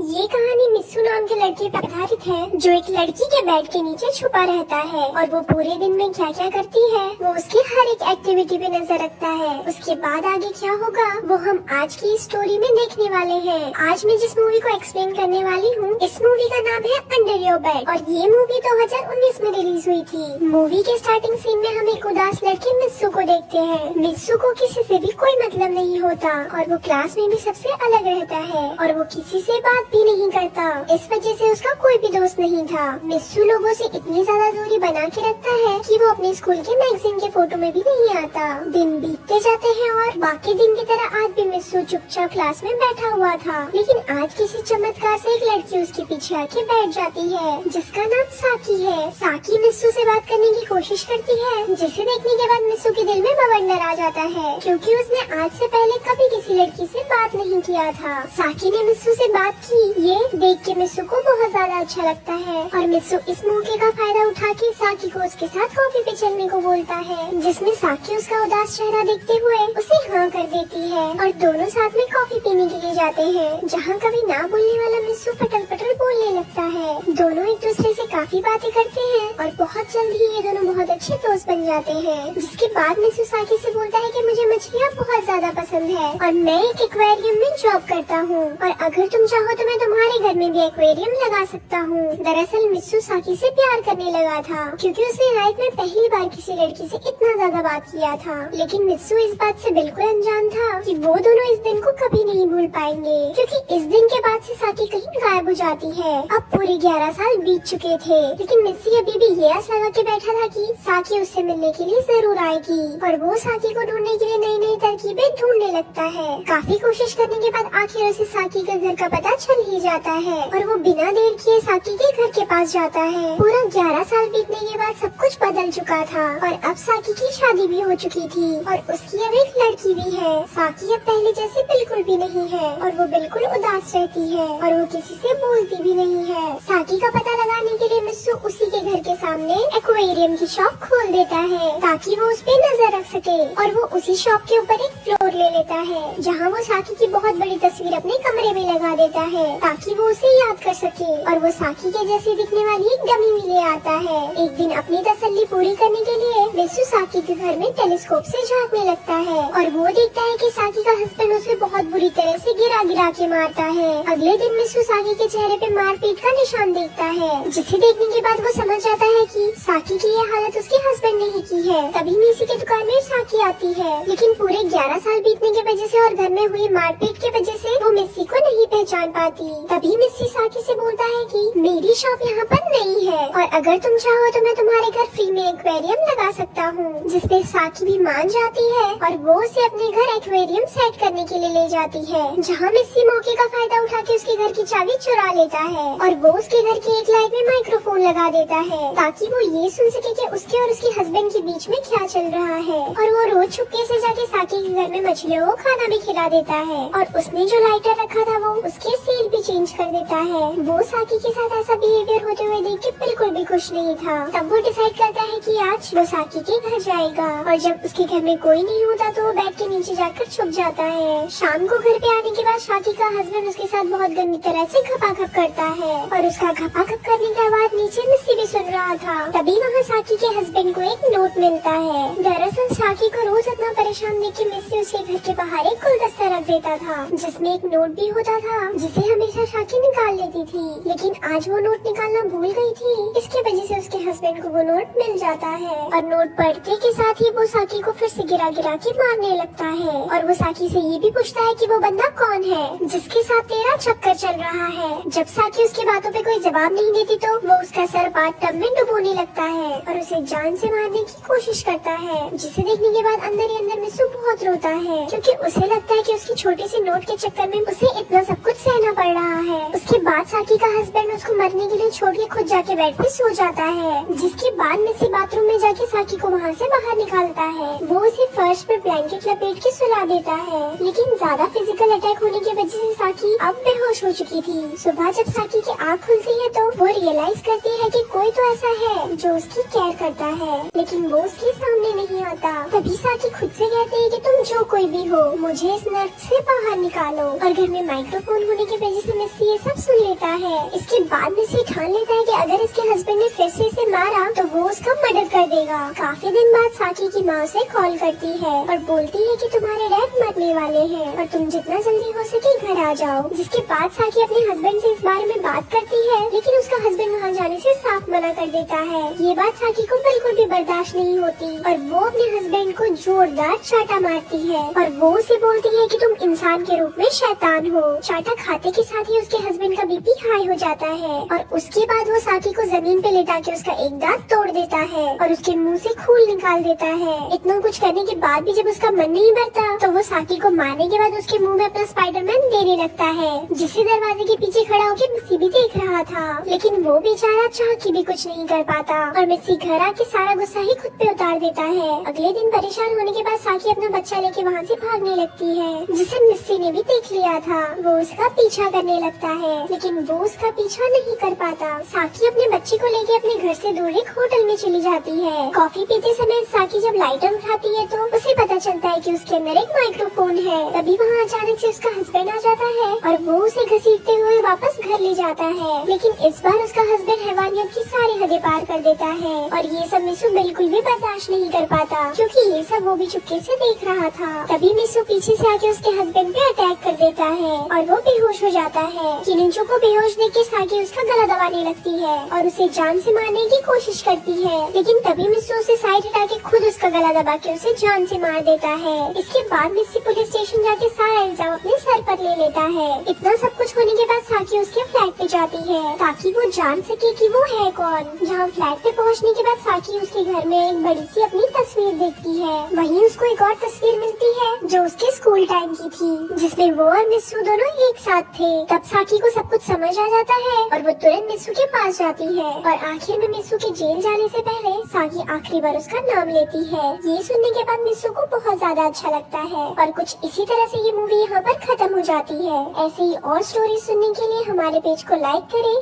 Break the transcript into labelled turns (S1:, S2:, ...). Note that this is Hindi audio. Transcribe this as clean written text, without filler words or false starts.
S1: ये कहानी मिस्सू नाम के लड़के पर आधारित है जो एक लड़की के बेड के नीचे छुपा रहता है और वो पूरे दिन में क्या क्या करती है वो उसकी हर एक एक्टिविटी पे नजर रखता है। उसके बाद आगे क्या होगा वो हम आज की स्टोरी में देखने वाले हैं। आज मैं जिस मूवी को एक्सप्लेन करने वाली हूँ इस मूवी का नाम है अंडर योर बेड और ये मूवी 2019 में रिलीज हुई थी। मूवी के स्टार्टिंग सीन में हम एक उदास लड़के मिस्सू को देखते हैं। मिस्सू को किसी से भी कोई मतलब नहीं होता और वो क्लास में भी सबसे अलग रहता है और वो किसी से बात भी नहीं करता। इस वजह से उसका कोई भी दोस्त नहीं था। मिस्सू लोगों से इतनी ज्यादा दूरी बना के रखता है कि वो अपने स्कूल के मैगजीन के फोटो में भी नहीं आता। दिन बीतते जाते हैं और बाकी दिन की तरह आज भी मिस्सू चुपचाप क्लास में बैठा हुआ था। लेकिन आज किसी चमत्कार से एक लड़की उसके पीछे आके बैठ जाती है जिसका नाम साकी है। साकी मिस्सू से बात करने की कोशिश करती है जिसे देखने के बाद मिस्सू के दिल में बवंडर आ जाता है क्योंकि उसने आज से पहले कभी किसी लड़की से बात नहीं किया था। साकी ने मिस्सू से बात की। ये देख के मिस्सू को बहुत ज्यादा अच्छा लगता है और मिस्सू इस मौके का फायदा उठा के साकी को उसके साथ कॉफी पे चलने को बोलता है जिसमें साकी उसका उदास चेहरा देखते हुए उसे हाँ कर देती है और दोनों साथ में कॉफी पीने के लिए जाते हैं जहाँ कभी ना बोलने वाला मिस्सू पटल पटल बोलने लगता है। दोनों एक दूसरे से काफी बातें करते हैं और बहुत जल्दी ये दोनों बहुत अच्छे दोस्त बन जाते हैं। जिसके बाद मिस्सू साकी से बोलता है कि मुझे मछलियाँ बहुत ज्यादा पसंद है और मैं एक एक्वेरियम में जॉब करता हूँ और अगर तुम चाहो तो मैं तुम्हारे घर में भी एक्वेरियम लगा सकता हूँ। दरअसल मिस्सू साकी से प्यार करने लगा था क्योंकि उसने लाइफ में पहली बार किसी लड़की से इतना ज्यादा बात किया था। लेकिन मिस्सू इस बात से बिल्कुल अनजान था कि वो दोनों इस दिन को कभी नहीं भूल पाएंगे क्योंकि इस दिन के बाद से साकी कहीं गायब हो जाती है। अब पूरे 11 साल बीत चुके थे लेकिन मिस्सी अभी भी ये आस लगा के बैठा था कि साकी उससे मिलने के लिए जरूर आएगी और वो साकी को ढूंढने के लिए नई नई तरकीबें ढूंढने लगता है। काफी कोशिश करने के बाद आखिर उसे साकी के घर का पता चल ही जाता है और वो बिना देर किए साकी के घर के पास जाता है। पूरा 11 साल बीतने के बाद सब कुछ बदल चुका था और अब साकी की शादी भी हो चुकी थी और उसकी अब एक लड़की भी है। साकी अब पहले जैसे बिल्कुल भी नहीं है और वो बिल्कुल उदास रहती है और वो किसी से बोलती भी नहीं है। साकी का पता लगाने के लिए मिस्सू उसी के घर के सामने एक्वेरियम की शॉप खोल देता है ताकि वो उस पे नजर रख सके और वो उसी शॉप के ऊपर एक फ्लोर ले लेता है जहाँ वो साकी की बहुत बड़ी तस्वीर अपने कमरे में लगा देता है ताकि वो उसे याद कर सके और वो साकी के जैसे दिखने वाली एक डमी भी ले आता है। एक दिन अपनी तसल्ली पूरी करने के लिए मिस्सू साकी के घर में टेलीस्कोप से झांकने लगता है और वो देखता है कि साकी का हस्बैंड उसे बहुत बुरी तरह से गिरा गिरा के मारता है। अगले दिन मिस्सू साकी के चेहरे पे मारपीट का निशान देखता है जिसे देखने के बाद वो समझ जाता है कि साकी की ये हालत उसके हस्बैंड ने ही की है। तभी मिस्सी की दुकान में साकी आती है लेकिन पूरे 11 साल बीतने की वजह से और घर में हुई मारपीट की वजह से वो मिस्सी को नहीं पहचान पाती। तभी मिस्सी साकी से बोलता है कि मेरी शॉप यहाँ पर नहीं है और अगर तुम चाहो तो मैं तुम्हारे घर फ्री में एक्वेरियम लगा सकता हूँ। जिसपे साकी भी मान जाती है और वो उसे अपने घर एक्वेरियम सेट करने के लिए ले जाती है जहाँ मिस्सी मौके का फायदा उठा के उसके घर की चाबी चुरा लेता है और वो उसके घर की एक लाइट में माइक्रोफोन लगा देता है ताकि वो ये सुन सके कि उसके और उसके हस्बैंड के बीच में क्या चल रहा है और वो रोज छुपके से जाके साकी के घर में मछलियों को खाना भी खिला देता है और उसने जो लाइटर रखा था वो उसके सील भी चेंज कर देता है। वो साकी के साथ ऐसा बिहेवियर होते हुए देख के बिल्कुल भी खुश नहीं था। तब वो डिसाइड करता है कि आज वो साकी के घर जाएगा और जब उसके घर में कोई नहीं होता तो वो बेड के नीचे जाकर छुप जाता है। शाम को घर पे आने के बाद साकी का हस्बैंड उसके साथ बहुत गंदी तरह से खपाखप करता है और उसका खपाखप करने के बाद नीचे मिस्सी भी सुन रहा था। तभी वहाँ साकी के हस्बैंड को एक नोट मिलता है। दरअसल साकी को रोज इतना परेशान देख के मिस्सी उसके घर के बाहर एक गुलदस्ता रख देता था जिसमें एक नोट भी होता था जिसे हमेशा साकी निकाल लेती थी लेकिन आज वो नोट निकालना भूल गई थी। इसके वजह से उसके हस्बैंड को वो नोट मिल जाता है और नोट पढ़ते के साथ ही वो साकी को फिर से गिरा गिरा के मारने लगता है और वो साकी से ये भी पूछता है कि वो बंदा कौन है जिसके साथ तेरा चक्कर चल रहा है। जब साकी उसकी बातों पे कोई जवाब नहीं देती तो वो उसका सर बाथ टब में डुबोने लगता है और उसे जान से मारने की कोशिश करता है जिसे देखने के बाद अंदर ही अंदर मिस्सू बहुत रोता है क्योंकि उसे लगता है कि उसकी छोटी सी नोट के चक्कर में उसे इतना सब कुछ सहना पड़ रहा है। उसके बाद साकी का हस्बैंड उसको मरने के लिए छोड़ के खुद जाके बेड पे सो जाता है जिसके बाद मिस्सी बाथरूम में जाके साकी को वहाँ से बाहर निकालता है। वो उसे फर्श पर ब्लैंकेट लपेट के सुला देता है लेकिन ज्यादा फिजिकल अटैक होने की वजह से साकी अब बेहोश हो चुकी थी। सुबह जब साकी की आँख खुलती है तो वो रियलाइज करती है कि कोई तो ऐसा है जो उसकी केयर करता है लेकिन वो उसके सामने नहीं आता। तभी साकी खुद से कहती है कि तुम जो कोई भी हो मुझे इस नर्क से बाहर निकालो और घर में माइक्रोफोन होने की वजह से मिस्सी ये सब सुन लेता है। इसके बाद मिस्सी ठान लेता है कि अगर इसके हस्बैंड ने फिर से इसे मारा तो वो उसका मर्डर कर देगा। काफी दिन बाद साकी की माँ उसे कॉल करती है और बोलती है कि तुम्हारे डैड मरने वाले हैं और तुम जितना जल्दी हो सके घर आ जाओ। जिसके बाद साकी अपने हस्बैंड से इस बारे में बात करती है, लेकिन उसका हस्बैंड वहाँ जाने से साफ मना कर देता है। ये बात साकी को बिल्कुल भी बर्दाश्त नहीं होती और वो अपने हस्बैंड को जोरदार चाटा मारती है और वो उसे बोलती है कि तुम इंसान के रूप में शैतान हो। चाटा खाते के साथ ही उसके हस्बैंड का बीपी हाई हो जाता है और उसके बाद वो साकी को जमीन पे लेटा के उसका एक दांत तोड़ देता है और उसके मुंह से खून निकाल देता है। इतना कुछ करने के बाद भी जब उसका मन नहीं भरता तो वो साकी को मारने के बाद उसके मुंह में अपना स्पाइडरमैन देने लगता है, जिसे दरवाजे के पीछे खड़ा होकर मिस्सी भी देख रहा था। लेकिन वो बेचारा चाह के भी कुछ नहीं कर पाता और मिस्सी घर आके सारा गुस्सा ही खुद पे उतार देता है। अगले दिन परेशान होने के बाद साकी अपना बच्चा लेके वहाँ से भागने लगती है, जिसे मिस्सी ने भी देख लिया था। वो उसका पीछा करने लगता है, लेकिन वो उसका पीछा नहीं कर पाता। साकी अपने बच्चे को लेके अपने घर से दूर एक होटल में चली जाती है। कॉफी पीते समय साकी जब लाइटर उठाती है तो उसे पता चलता है कि उसके अंदर एक माइक्रोफोन है। तभी वहाँ अचानक से उसका हस्बैंड आ जाता है और वो उसे घसीटते हुए वापस घर ले जाता है। लेकिन इस बार उसका हस्बैंड हैवानियत की सारी हदें पार कर देता है और ये सब मिसू बिल्कुल भी बर्दाश्त नहीं कर पाता, क्योंकि ये सब वो भी चुपके से देख रहा था। तभी मिसू पीछे से आके उसके हस्बैंड पे अटैक कर देता है और वो बेहोश हो जाता है। किनिंचो को बेहोश देख के साकी उसका गला दबाने लगती है और उसे जान से मारने की कोशिश करती है, लेकिन तभी मिस्सू उसे साइड हटा के खुद उसका गला दबा के उसे जान से मार देता है। इसके बाद मिस्सी पुलिस स्टेशन जाके सारा इल्जाम अपने सर पर ले लेता है। इतना सब कुछ होने के बाद साकी उसके फ्लैट पे जाती है ताकि वो जान सके कि वो है कौन। जहाँ फ्लैट पे पहुँचने के बाद साकी उसके घर में एक बड़ी सी अपनी तस्वीर देखती है। वहीं उसको एक और तस्वीर मिलती है जो उसके स्कूल टाइम की थी, जिसमें वो और मिस्सू दोनों एक साथ थे। तब साकी को सब कुछ समझ आ जाता है और वो तुरंत मिस्सू के पास जाती है और आखिर में मिस्सू के जेल जाने से पहले साकी आखिरी बार उसका नाम लेती है। ये सुनने के बाद मिस्सू को बहुत ज्यादा अच्छा लगता है और कुछ इसी तरह से ये मूवी यहाँ पर खत्म हो जाती है। ऐसे ही और स्टोरी सुनने के लिए हमारे पेज को लाइक करें।